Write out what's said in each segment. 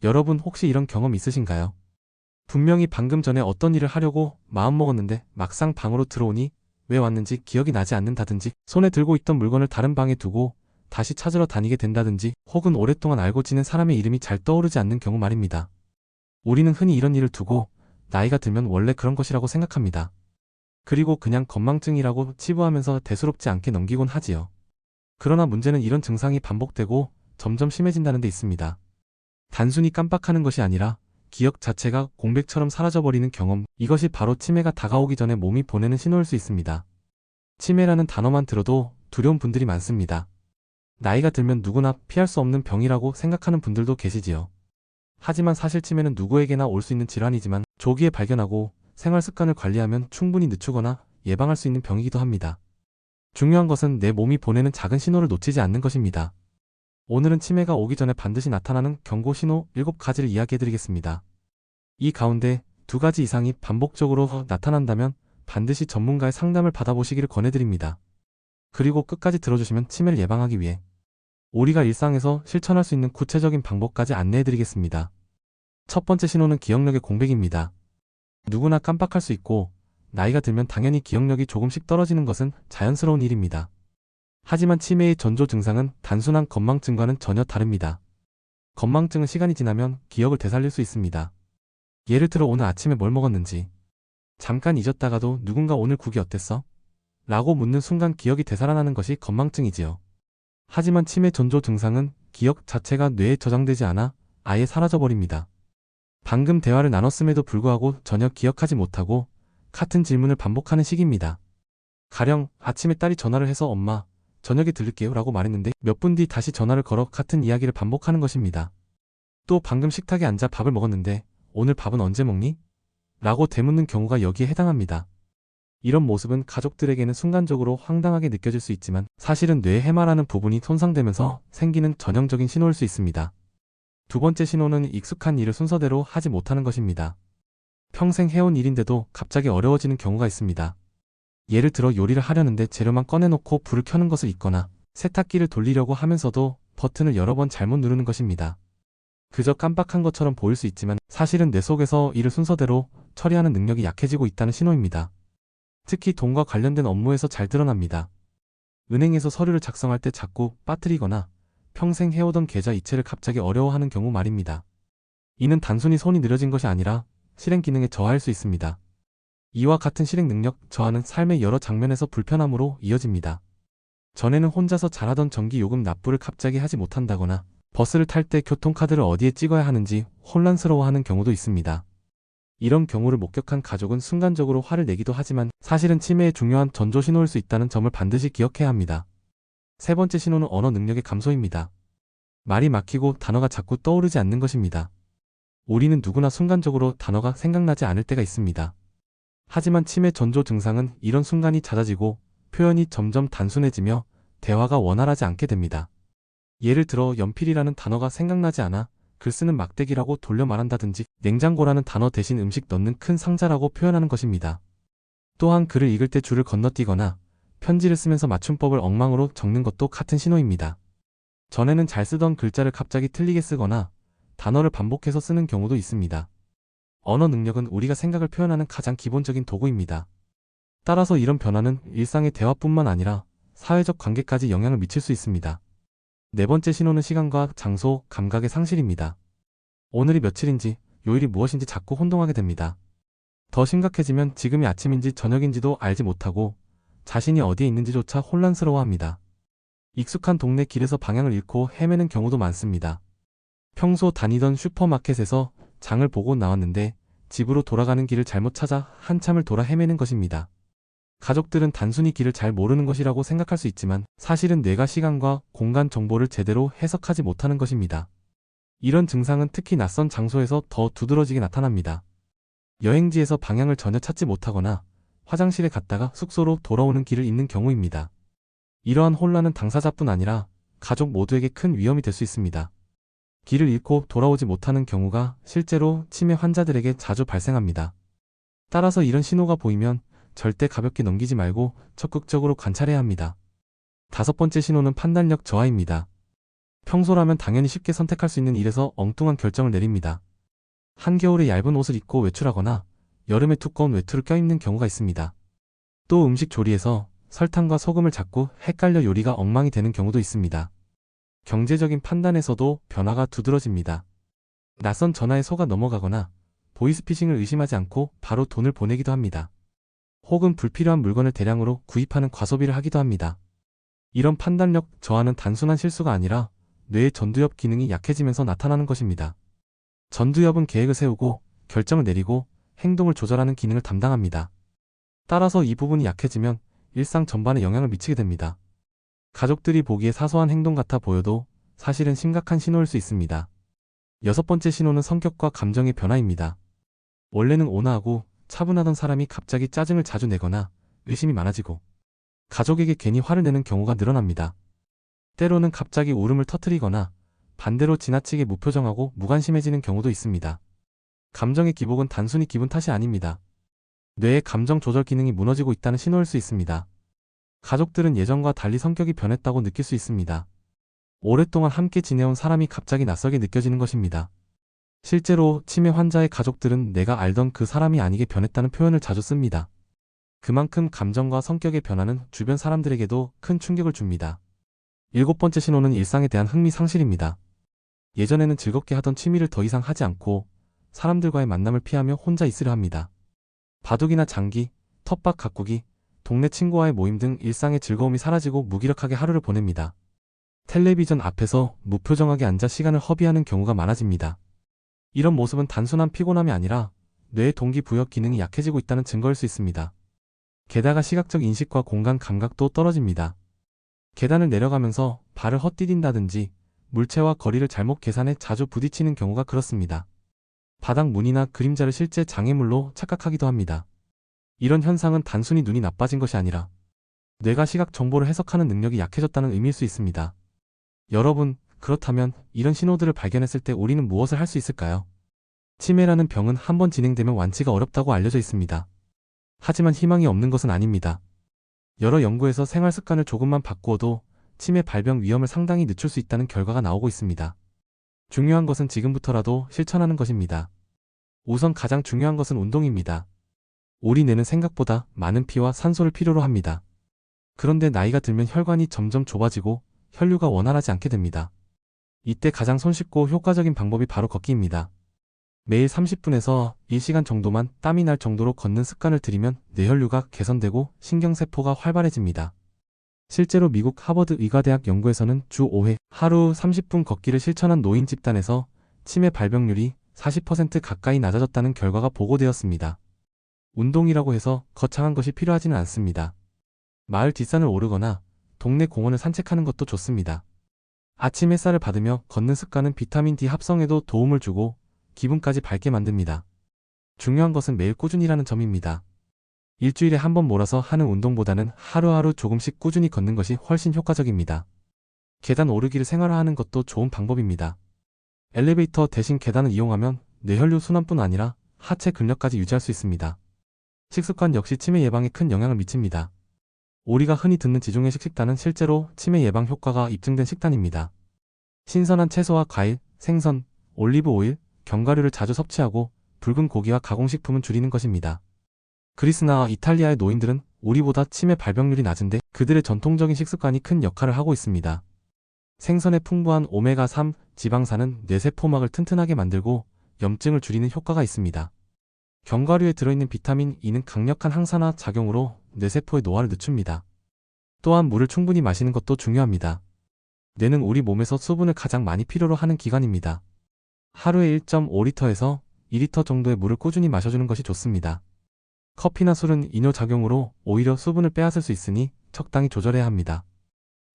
여러분 혹시 이런 경험 있으신가요? 분명히 방금 전에 어떤 일을 하려고 마음먹었는데 막상 방으로 들어오니 왜 왔는지 기억이 나지 않는다든지, 손에 들고 있던 물건을 다른 방에 두고 다시 찾으러 다니게 된다든지, 혹은 오랫동안 알고 지낸 사람의 이름이 잘 떠오르지 않는 경우 말입니다. 우리는 흔히 이런 일을 두고 나이가 들면 원래 그런 것이라고 생각합니다. 그리고 그냥 건망증이라고 치부하면서 대수롭지 않게 넘기곤 하지요. 그러나 문제는 이런 증상이 반복되고 점점 심해진다는 데 있습니다. 단순히 깜빡하는 것이 아니라 기억 자체가 공백처럼 사라져버리는 경험, 이것이 바로 치매가 다가오기 전에 몸이 보내는 신호일 수 있습니다. 치매라는 단어만 들어도 두려운 분들이 많습니다. 나이가 들면 누구나 피할 수 없는 병이라고 생각하는 분들도 계시지요. 하지만 사실 치매는 누구에게나 올 수 있는 질환이지만 조기에 발견하고 생활 습관을 관리하면 충분히 늦추거나 예방할 수 있는 병이기도 합니다. 중요한 것은 내 몸이 보내는 작은 신호를 놓치지 않는 것입니다. 오늘은 치매가 오기 전에 반드시 나타나는 경고 신호 7가지를 이야기해드리겠습니다. 이 가운데 2가지 이상이 반복적으로 나타난다면 반드시 전문가의 상담을 받아보시기를 권해드립니다. 그리고 끝까지 들어주시면 치매를 예방하기 위해 우리가 일상에서 실천할 수 있는 구체적인 방법까지 안내해드리겠습니다. 첫 번째 신호는 기억력의 공백입니다. 누구나 깜빡할 수 있고 나이가 들면 당연히 기억력이 조금씩 떨어지는 것은 자연스러운 일입니다. 하지만 치매의 전조 증상은 단순한 건망증과는 전혀 다릅니다. 건망증은 시간이 지나면 기억을 되살릴 수 있습니다. 예를 들어 오늘 아침에 뭘 먹었는지 잠깐 잊었다가도 누군가 오늘 국이 어땠어? 라고 묻는 순간 기억이 되살아나는 것이 건망증이지요. 하지만 치매 전조 증상은 기억 자체가 뇌에 저장되지 않아 아예 사라져버립니다. 방금 대화를 나눴음에도 불구하고 전혀 기억하지 못하고 같은 질문을 반복하는 식입니다. 가령 아침에 딸이 전화를 해서 엄마, 저녁에 들를게요 라고 말했는데 몇 분 뒤 다시 전화를 걸어 같은 이야기를 반복하는 것입니다. 또 방금 식탁에 앉아 밥을 먹었는데 오늘 밥은 언제 먹니? 라고 되묻는 경우가 여기에 해당합니다. 이런 모습은 가족들에게는 순간적으로 황당하게 느껴질 수 있지만 사실은 뇌의 해마라는 부분이 손상되면서 생기는 전형적인 신호일 수 있습니다. 두 번째 신호는 익숙한 일을 순서대로 하지 못하는 것입니다. 평생 해온 일인데도 갑자기 어려워지는 경우가 있습니다. 예를 들어 요리를 하려는데 재료만 꺼내놓고 불을 켜는 것을 잊거나 세탁기를 돌리려고 하면서도 버튼을 여러 번 잘못 누르는 것입니다. 그저 깜빡한 것처럼 보일 수 있지만 사실은 뇌 속에서 일을 순서대로 처리하는 능력이 약해지고 있다는 신호입니다. 특히 돈과 관련된 업무에서 잘 드러납니다. 은행에서 서류를 작성할 때 자꾸 빠뜨리거나 평생 해오던 계좌 이체를 갑자기 어려워하는 경우 말입니다. 이는 단순히 손이 느려진 것이 아니라 실행 기능에 저하일 수 있습니다. 이와 같은 실행 능력 저하는 삶의 여러 장면에서 불편함으로 이어집니다. 전에는 혼자서 잘하던 전기 요금 납부를 갑자기 하지 못한다거나 버스를 탈 때 교통카드를 어디에 찍어야 하는지 혼란스러워하는 경우도 있습니다. 이런 경우를 목격한 가족은 순간적으로 화를 내기도 하지만 사실은 치매의 중요한 전조 신호일 수 있다는 점을 반드시 기억해야 합니다. 세 번째 신호는 언어 능력의 감소입니다. 말이 막히고 단어가 자꾸 떠오르지 않는 것입니다. 우리는 누구나 순간적으로 단어가 생각나지 않을 때가 있습니다. 하지만 치매 전조 증상은 이런 순간이 잦아지고 표현이 점점 단순해지며 대화가 원활하지 않게 됩니다. 예를 들어 연필이라는 단어가 생각나지 않아 글 쓰는 막대기라고 돌려 말한다든지 냉장고라는 단어 대신 음식 넣는 큰 상자라고 표현하는 것입니다. 또한 글을 읽을 때 줄을 건너뛰거나 편지를 쓰면서 맞춤법을 엉망으로 적는 것도 같은 신호입니다. 전에는 잘 쓰던 글자를 갑자기 틀리게 쓰거나 단어를 반복해서 쓰는 경우도 있습니다. 언어 능력은 우리가 생각을 표현하는 가장 기본적인 도구입니다. 따라서 이런 변화는 일상의 대화뿐만 아니라 사회적 관계까지 영향을 미칠 수 있습니다. 네 번째 신호는 시간과 장소, 감각의 상실입니다. 오늘이 며칠인지, 요일이 무엇인지 자꾸 혼동하게 됩니다. 더 심각해지면 지금이 아침인지 저녁인지도 알지 못하고 자신이 어디에 있는지조차 혼란스러워합니다. 익숙한 동네 길에서 방향을 잃고 헤매는 경우도 많습니다. 평소 다니던 슈퍼마켓에서 장을 보고 나왔는데 집으로 돌아가는 길을 잘못 찾아 한참을 돌아 헤매는 것입니다. 가족들은 단순히 길을 잘 모르는 것이라고 생각할 수 있지만 사실은 뇌가 시간과 공간 정보를 제대로 해석하지 못하는 것입니다. 이런 증상은 특히 낯선 장소에서 더 두드러지게 나타납니다. 여행지에서 방향을 전혀 찾지 못하거나 화장실에 갔다가 숙소로 돌아오는 길을 잃는 경우입니다. 이러한 혼란은 당사자뿐 아니라 가족 모두에게 큰 위험이 될 수 있습니다. 길을 잃고 돌아오지 못하는 경우가 실제로 치매 환자들에게 자주 발생합니다. 따라서 이런 신호가 보이면 절대 가볍게 넘기지 말고 적극적으로 관찰해야 합니다. 다섯 번째 신호는 판단력 저하입니다. 평소라면 당연히 쉽게 선택할 수 있는 일에서 엉뚱한 결정을 내립니다. 한겨울에 얇은 옷을 입고 외출하거나 여름에 두꺼운 외투를 껴입는 경우가 있습니다. 또 음식 조리에서 설탕과 소금을 자꾸 헷갈려 요리가 엉망이 되는 경우도 있습니다. 경제적인 판단에서도 변화가 두드러집니다. 낯선 전화에 속아 넘어가거나 보이스피싱을 의심하지 않고 바로 돈을 보내기도 합니다. 혹은 불필요한 물건을 대량으로 구입하는 과소비를 하기도 합니다. 이런 판단력 저하는 단순한 실수가 아니라 뇌의 전두엽 기능이 약해지면서 나타나는 것입니다. 전두엽은 계획을 세우고 결정을 내리고 행동을 조절하는 기능을 담당합니다. 따라서 이 부분이 약해지면 일상 전반에 영향을 미치게 됩니다. 가족들이 보기에 사소한 행동 같아 보여도 사실은 심각한 신호일 수 있습니다. 여섯 번째 신호는 성격과 감정의 변화입니다. 원래는 온화하고 차분하던 사람이 갑자기 짜증을 자주 내거나 의심이 많아지고 가족에게 괜히 화를 내는 경우가 늘어납니다. 때로는 갑자기 울음을 터뜨리거나 반대로 지나치게 무표정하고 무관심해지는 경우도 있습니다. 감정의 기복은 단순히 기분 탓이 아닙니다. 뇌의 감정 조절 기능이 무너지고 있다는 신호일 수 있습니다. 가족들은 예전과 달리 성격이 변했다고 느낄 수 있습니다. 오랫동안 함께 지내온 사람이 갑자기 낯설게 느껴지는 것입니다. 실제로 치매 환자의 가족들은 내가 알던 그 사람이 아니게 변했다는 표현을 자주 씁니다. 그만큼 감정과 성격의 변화는 주변 사람들에게도 큰 충격을 줍니다. 일곱 번째 신호는 일상에 대한 흥미 상실입니다. 예전에는 즐겁게 하던 취미를 더 이상 하지 않고 사람들과의 만남을 피하며 혼자 있으려 합니다. 바둑이나 장기, 텃밭 가꾸기, 동네 친구와의 모임 등 일상의 즐거움이 사라지고 무기력하게 하루를 보냅니다. 텔레비전 앞에서 무표정하게 앉아 시간을 허비하는 경우가 많아집니다. 이런 모습은 단순한 피곤함이 아니라 뇌의 동기부여 기능이 약해지고 있다는 증거일 수 있습니다. 게다가 시각적 인식과 공간 감각도 떨어집니다. 계단을 내려가면서 발을 헛디딘다든지 물체와 거리를 잘못 계산해 자주 부딪히는 경우가 그렇습니다. 바닥 문이나 그림자를 실제 장애물로 착각하기도 합니다. 이런 현상은 단순히 눈이 나빠진 것이 아니라 뇌가 시각 정보를 해석하는 능력이 약해졌다는 의미일 수 있습니다. 여러분, 그렇다면 이런 신호들을 발견했을 때 우리는 무엇을 할 수 있을까요? 치매라는 병은 한번 진행되면 완치가 어렵다고 알려져 있습니다. 하지만 희망이 없는 것은 아닙니다. 여러 연구에서 생활 습관을 조금만 바꾸어도 치매 발병 위험을 상당히 늦출 수 있다는 결과가 나오고 있습니다. 중요한 것은 지금부터라도 실천하는 것입니다. 우선 가장 중요한 것은 운동입니다. 우리 뇌는 생각보다 많은 피와 산소를 필요로 합니다. 그런데 나이가 들면 혈관이 점점 좁아지고 혈류가 원활하지 않게 됩니다. 이때 가장 손쉽고 효과적인 방법이 바로 걷기입니다. 매일 30분에서 1시간 정도만 땀이 날 정도로 걷는 습관을 들이면 뇌혈류가 개선되고 신경세포가 활발해집니다. 실제로 미국 하버드 의과대학 연구에서는 주 5회 하루 30분 걷기를 실천한 노인 집단에서 치매 발병률이 40% 가까이 낮아졌다는 결과가 보고되었습니다. 운동이라고 해서 거창한 것이 필요하지는 않습니다. 마을 뒷산을 오르거나 동네 공원을 산책하는 것도 좋습니다. 아침 햇살을 받으며 걷는 습관은 비타민 D 합성에도 도움을 주고 기분까지 밝게 만듭니다. 중요한 것은 매일 꾸준히라는 점입니다. 일주일에 한 번 몰아서 하는 운동보다는 하루하루 조금씩 꾸준히 걷는 것이 훨씬 효과적입니다. 계단 오르기를 생활화하는 것도 좋은 방법입니다. 엘리베이터 대신 계단을 이용하면 뇌혈류 순환뿐 아니라 하체 근력까지 유지할 수 있습니다. 식습관 역시 치매 예방에 큰 영향을 미칩니다. 우리가 흔히 듣는 지중해식 식단은 실제로 치매 예방 효과가 입증된 식단입니다. 신선한 채소와 과일, 생선, 올리브 오일, 견과류를 자주 섭취하고 붉은 고기와 가공식품은 줄이는 것입니다. 그리스나 이탈리아의 노인들은 우리보다 치매 발병률이 낮은데 그들의 전통적인 식습관이 큰 역할을 하고 있습니다. 생선의 풍부한 오메가3 지방산은 뇌세포막을 튼튼하게 만들고 염증을 줄이는 효과가 있습니다. 견과류에 들어있는 비타민 E는 강력한 항산화 작용으로 뇌세포의 노화를 늦춥니다. 또한 물을 충분히 마시는 것도 중요합니다. 뇌는 우리 몸에서 수분을 가장 많이 필요로 하는 기관입니다. 하루에 1.5리터에서 2리터 정도의 물을 꾸준히 마셔주는 것이 좋습니다. 커피나 술은 이뇨작용으로 오히려 수분을 빼앗을 수 있으니 적당히 조절해야 합니다.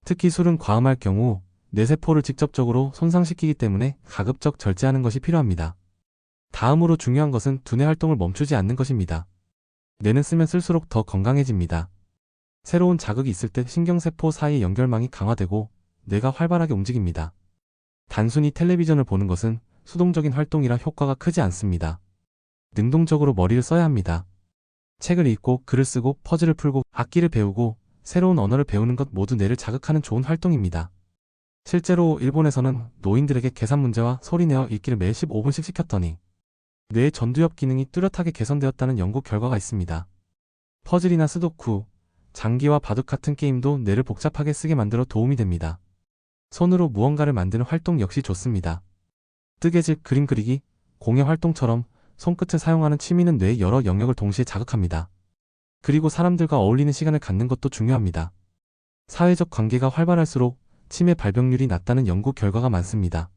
특히 술은 과음할 경우 뇌세포를 직접적으로 손상시키기 때문에 가급적 절제하는 것이 필요합니다. 다음으로 중요한 것은 두뇌 활동을 멈추지 않는 것입니다. 뇌는 쓰면 쓸수록 더 건강해집니다. 새로운 자극이 있을 때 신경세포 사이 연결망이 강화되고 뇌가 활발하게 움직입니다. 단순히 텔레비전을 보는 것은 수동적인 활동이라 효과가 크지 않습니다. 능동적으로 머리를 써야 합니다. 책을 읽고 글을 쓰고 퍼즐을 풀고 악기를 배우고 새로운 언어를 배우는 것 모두 뇌를 자극하는 좋은 활동입니다. 실제로 일본에서는 노인들에게 계산 문제와 소리내어 읽기를 매일 15분씩 시켰더니 뇌의 전두엽 기능이 뚜렷하게 개선되었다는 연구 결과가 있습니다. 퍼즐이나 스도쿠, 장기와 바둑 같은 게임도 뇌를 복잡하게 쓰게 만들어 도움이 됩니다. 손으로 무언가를 만드는 활동 역시 좋습니다. 뜨개질, 그림 그리기, 공예 활동처럼 손끝을 사용하는 취미는 뇌의 여러 영역을 동시에 자극합니다. 그리고 사람들과 어울리는 시간을 갖는 것도 중요합니다. 사회적 관계가 활발할수록 치매 발병률이 낮다는 연구 결과가 많습니다.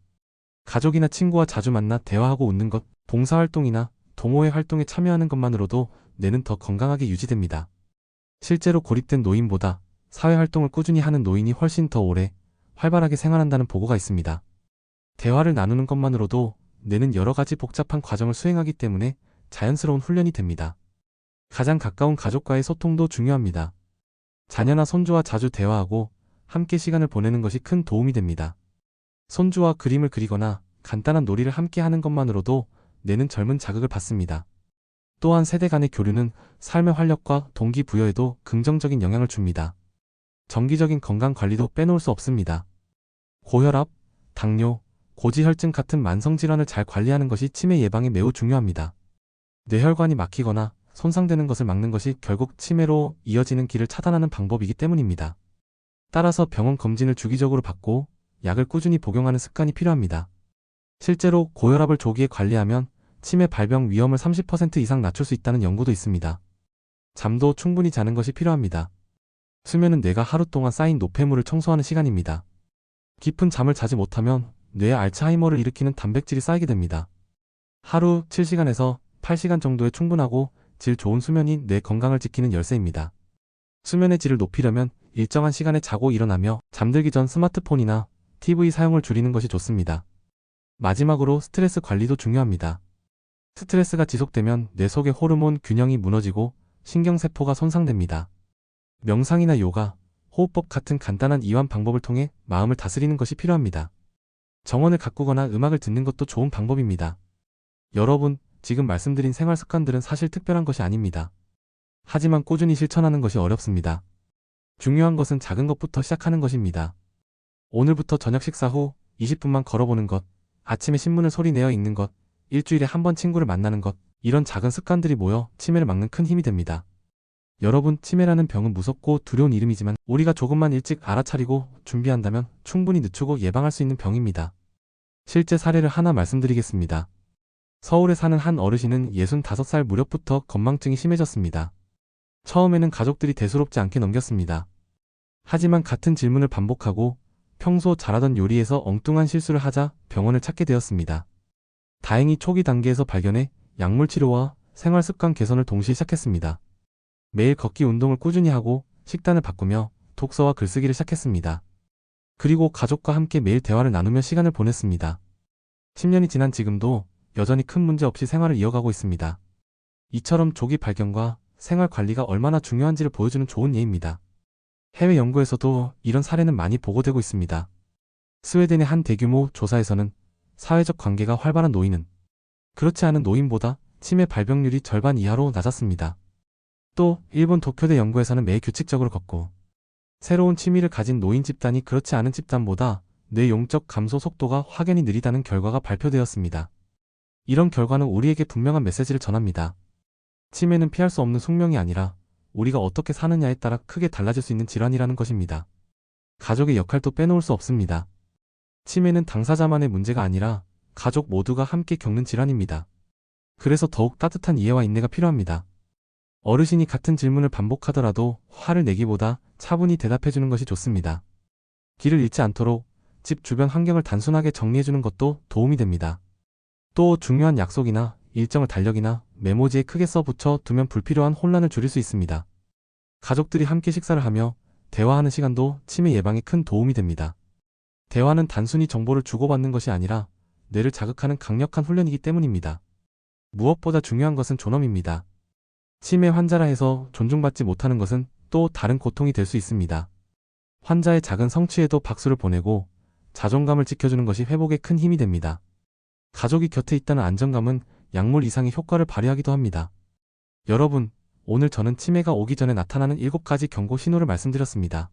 가족이나 친구와 자주 만나 대화하고 웃는 것, 봉사활동이나 동호회 활동에 참여하는 것만으로도 뇌는 더 건강하게 유지됩니다. 실제로 고립된 노인보다 사회활동을 꾸준히 하는 노인이 훨씬 더 오래 활발하게 생활한다는 보고가 있습니다. 대화를 나누는 것만으로도 뇌는 여러 가지 복잡한 과정을 수행하기 때문에 자연스러운 훈련이 됩니다. 가장 가까운 가족과의 소통도 중요합니다. 자녀나 손주와 자주 대화하고 함께 시간을 보내는 것이 큰 도움이 됩니다. 손주와 그림을 그리거나 간단한 놀이를 함께 하는 것만으로도 뇌는 젊은 자극을 받습니다. 또한 세대 간의 교류는 삶의 활력과 동기부여에도 긍정적인 영향을 줍니다. 정기적인 건강 관리도 빼놓을 수 없습니다. 고혈압, 당뇨, 고지혈증 같은 만성질환을 잘 관리하는 것이 치매 예방에 매우 중요합니다. 뇌혈관이 막히거나 손상되는 것을 막는 것이 결국 치매로 이어지는 길을 차단하는 방법이기 때문입니다. 따라서 병원 검진을 주기적으로 받고 약을 꾸준히 복용하는 습관이 필요합니다. 실제로 고혈압을 조기에 관리하면 치매 발병 위험을 30% 이상 낮출 수 있다는 연구도 있습니다. 잠도 충분히 자는 것이 필요합니다. 수면은 뇌가 하루 동안 쌓인 노폐물을 청소하는 시간입니다. 깊은 잠을 자지 못하면 뇌에 알츠하이머를 일으키는 단백질이 쌓이게 됩니다. 하루 7시간에서 8시간 정도의 충분하고 질 좋은 수면이 뇌 건강을 지키는 열쇠입니다. 수면의 질을 높이려면 일정한 시간에 자고 일어나며 잠들기 전 스마트폰이나 TV 사용을 줄이는 것이 좋습니다. 마지막으로 스트레스 관리도 중요합니다. 스트레스가 지속되면 뇌 속의 호르몬 균형이 무너지고 신경세포가 손상됩니다. 명상이나 요가, 호흡법 같은 간단한 이완 방법을 통해 마음을 다스리는 것이 필요합니다. 정원을 가꾸거나 음악을 듣는 것도 좋은 방법입니다. 여러분, 지금 말씀드린 생활 습관들은 사실 특별한 것이 아닙니다. 하지만 꾸준히 실천하는 것이 어렵습니다. 중요한 것은 작은 것부터 시작하는 것입니다. 오늘부터 저녁 식사 후 20분만 걸어보는 것, 아침에 신문을 소리내어 읽는 것, 일주일에 한 번 친구를 만나는 것, 이런 작은 습관들이 모여 치매를 막는 큰 힘이 됩니다. 여러분, 치매라는 병은 무섭고 두려운 이름이지만 우리가 조금만 일찍 알아차리고 준비한다면 충분히 늦추고 예방할 수 있는 병입니다. 실제 사례를 하나 말씀드리겠습니다. 서울에 사는 한 어르신은 65살 무렵부터 건망증이 심해졌습니다. 처음에는 가족들이 대수롭지 않게 넘겼습니다. 하지만 같은 질문을 반복하고 평소 잘하던 요리에서 엉뚱한 실수를 하자 병원을 찾게 되었습니다. 다행히 초기 단계에서 발견해 약물 치료와 생활 습관 개선을 동시에 시작했습니다. 매일 걷기 운동을 꾸준히 하고 식단을 바꾸며 독서와 글쓰기를 시작했습니다. 그리고 가족과 함께 매일 대화를 나누며 시간을 보냈습니다. 10년이 지난 지금도 여전히 큰 문제 없이 생활을 이어가고 있습니다. 이처럼 조기 발견과 생활 관리가 얼마나 중요한지를 보여주는 좋은 예입니다. 해외 연구에서도 이런 사례는 많이 보고되고 있습니다. 스웨덴의 한 대규모 조사에서는 사회적 관계가 활발한 노인은 그렇지 않은 노인보다 치매 발병률이 절반 이하로 낮았습니다. 또 일본 도쿄대 연구에서는 매일 규칙적으로 걷고 새로운 취미를 가진 노인 집단이 그렇지 않은 집단보다 뇌 용적 감소 속도가 확연히 느리다는 결과가 발표되었습니다. 이런 결과는 우리에게 분명한 메시지를 전합니다. 치매는 피할 수 없는 숙명이 아니라 우리가 어떻게 사느냐에 따라 크게 달라질 수 있는 질환이라는 것입니다. 가족의 역할도 빼놓을 수 없습니다. 치매는 당사자만의 문제가 아니라 가족 모두가 함께 겪는 질환입니다. 그래서 더욱 따뜻한 이해와 인내가 필요합니다. 어르신이 같은 질문을 반복하더라도 화를 내기보다 차분히 대답해주는 것이 좋습니다. 길을 잃지 않도록 집 주변 환경을 단순하게 정리해주는 것도 도움이 됩니다. 또 중요한 약속이나 일정을 달력이나 메모지에 크게 써붙여 두면 불필요한 혼란을 줄일 수 있습니다. 가족들이 함께 식사를 하며 대화하는 시간도 치매 예방에 큰 도움이 됩니다. 대화는 단순히 정보를 주고받는 것이 아니라 뇌를 자극하는 강력한 훈련이기 때문입니다. 무엇보다 중요한 것은 존엄입니다. 치매 환자라 해서 존중받지 못하는 것은 또 다른 고통이 될 수 있습니다. 환자의 작은 성취에도 박수를 보내고 자존감을 지켜주는 것이 회복에 큰 힘이 됩니다. 가족이 곁에 있다는 안정감은 약물 이상의 효과를 발휘하기도 합니다. 여러분, 오늘 저는 치매가 오기 전에 나타나는 7가지 경고 신호를 말씀드렸습니다.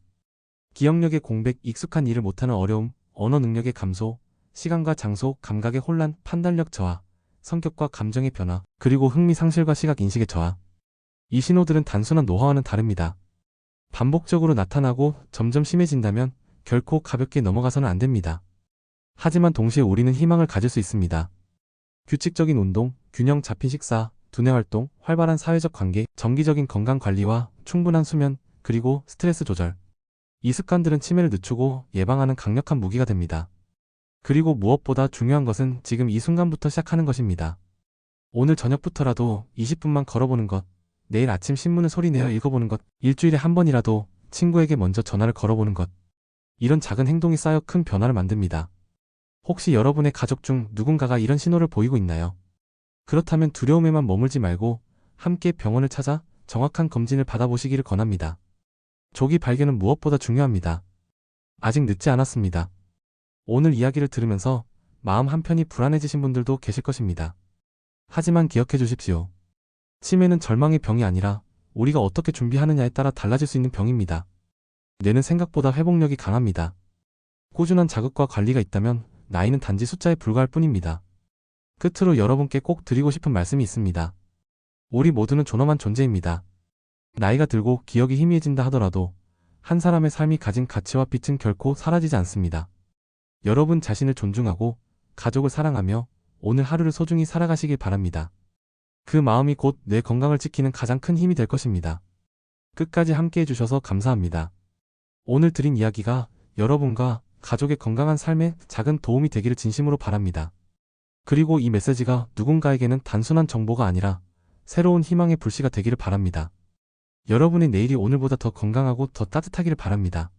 기억력의 공백, 익숙한 일을 못하는 어려움, 언어 능력의 감소, 시간과 장소, 감각의 혼란, 판단력 저하, 성격과 감정의 변화, 그리고 흥미 상실과 시각 인식의 저하. 이 신호들은 단순한 노화와는 다릅니다. 반복적으로 나타나고 점점 심해진다면 결코 가볍게 넘어가서는 안 됩니다. 하지만 동시에 우리는 희망을 가질 수 있습니다. 규칙적인 운동, 균형 잡힌 식사, 두뇌 활동, 활발한 사회적 관계, 정기적인 건강 관리와 충분한 수면, 그리고 스트레스 조절. 이 습관들은 치매를 늦추고 예방하는 강력한 무기가 됩니다. 그리고 무엇보다 중요한 것은 지금 이 순간부터 시작하는 것입니다. 오늘 저녁부터라도 20분만 걸어보는 것, 내일 아침 신문을 소리내어 읽어보는 것, 일주일에 한 번이라도 친구에게 먼저 전화를 걸어보는 것. 이런 작은 행동이 쌓여 큰 변화를 만듭니다. 혹시 여러분의 가족 중 누군가가 이런 신호를 보이고 있나요? 그렇다면 두려움에만 머물지 말고 함께 병원을 찾아 정확한 검진을 받아보시기를 권합니다. 조기 발견은 무엇보다 중요합니다. 아직 늦지 않았습니다. 오늘 이야기를 들으면서 마음 한편이 불안해지신 분들도 계실 것입니다. 하지만 기억해 주십시오. 치매는 절망의 병이 아니라 우리가 어떻게 준비하느냐에 따라 달라질 수 있는 병입니다. 뇌는 생각보다 회복력이 강합니다. 꾸준한 자극과 관리가 있다면 나이는 단지 숫자에 불과할 뿐입니다. 끝으로 여러분께 꼭 드리고 싶은 말씀이 있습니다. 우리 모두는 존엄한 존재입니다. 나이가 들고 기억이 희미해진다 하더라도 한 사람의 삶이 가진 가치와 빛은 결코 사라지지 않습니다. 여러분 자신을 존중하고 가족을 사랑하며 오늘 하루를 소중히 살아가시길 바랍니다. 그 마음이 곧 뇌 건강을 지키는 가장 큰 힘이 될 것입니다. 끝까지 함께 해주셔서 감사합니다. 오늘 드린 이야기가 여러분과 가족의 건강한 삶에 작은 도움이 되기를 진심으로 바랍니다. 그리고 이 메시지가 누군가에게는 단순한 정보가 아니라 새로운 희망의 불씨가 되기를 바랍니다. 여러분의 내일이 오늘보다 더 건강하고 더 따뜻하기를 바랍니다.